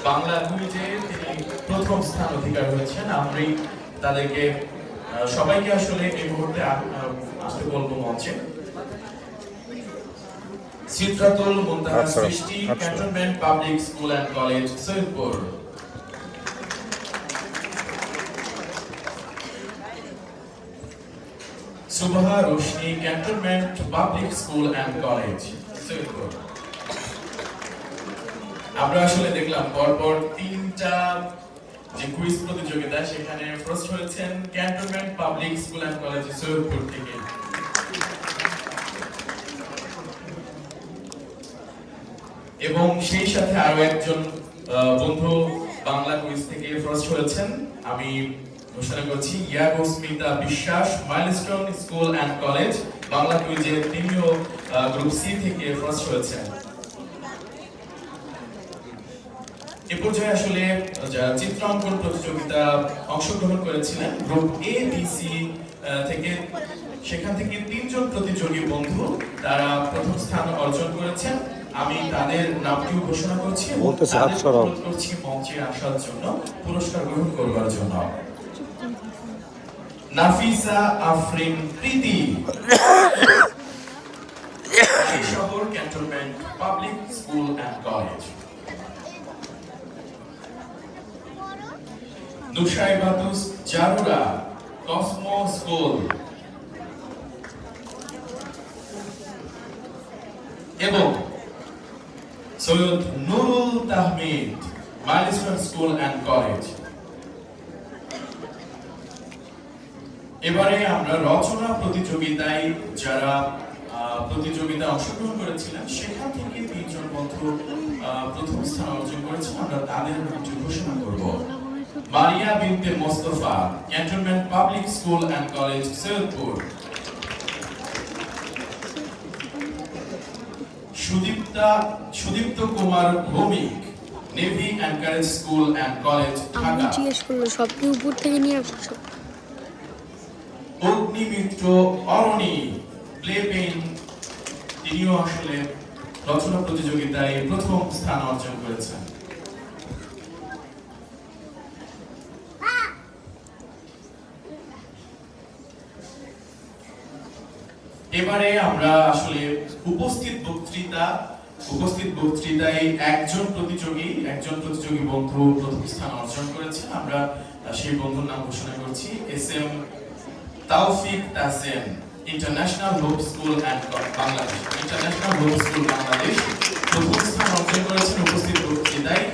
বাংলা কুইজে তিনি প্রথম স্থান অধিকার হয়েছেন। আমি তাদেরকে সবাইকে আসলে এই মুহূর্তে আসতে বলবো মঞ্চে। Sidratul Muntaha Srishti, cantonment public school and college, Saidpur. Subha Roshni, cantonment public school and college, Saidpur. আমরা আসলে দেখলাম পরপর তিনটা যে কুইজ প্রতিযোগিতা, সেখানে ফার্স্ট হয়েছেন cantonment public school and college, Saidpur থেকে। এবং সেই সাথে আরো একজন বন্ধু বাংলা কুইজ থেকে ফার্স্ট হয়েছেন। আমি ঘোষণা করছি Yagosmita Biswas, milestone school and college, Bangla কুইজে তিনিও গ্রুপ সি থেকে ফার্স্ট হয়েছেন। এ পর্যায়ে আসলে যারা চিত্রাঙ্কন প্রতিযোগিতা অংশগ্রহণ করেছিলেন গ্রুপ এ বি সি থেকে, সেখান থেকে তিনজন প্রতিযোগী বন্ধু তারা প্রথম স্থান অর্জন করেছেন। আমি তাদের নামটিও ঘোষণা করছি, অনুরোধ করছি মঞ্চে আসার জন্য, পুরস্কার গ্রহণ করবার জন্য। নাফিসা আফরিন প্রীতি, শহর cantonment public school and college. Nusaibatus Jarura, Cosmo school. এবং Syed Nurul Tahmid, milestone school and college. এবারে আমরা রচনা প্রতিযোগিতায় যারা প্রতিযোগিতায় অংশগ্রহণ করেছিলেন, সেখান থেকে তিনজন বন্ধু প্রথম স্থান অর্জন করেছেন। আমরা তাদের নামটি ঘোষণা করব। মারিয়া বিনতে Mostafa, cantonment public school and college, Saidpur. Sudipta Kumar Bhowmik, navy and courage school and college, Dhaka. জিজ্ঞেস করলো সবটি উপর থেকে নিয়ে আসছো। অগ্নিমিত্র অরণি, প্লে পেইন, তিনিও আসলে রচনা প্রতিযোগিতায় প্রথম স্থান অর্জন করেছেন। এবারে আমরা আসলে উপস্থিত বক্তৃতায় একজন প্রতিযোগী বন্ধু প্রথম স্থান অর্জন করেছেন। আমরা সেই বন্ধুর নাম ঘোষণা করছি, SM Taufiq Tasem, international hope school and Bangladesh, প্রথম স্থান অর্জন করেছেন উপস্থিত বক্তৃতায়।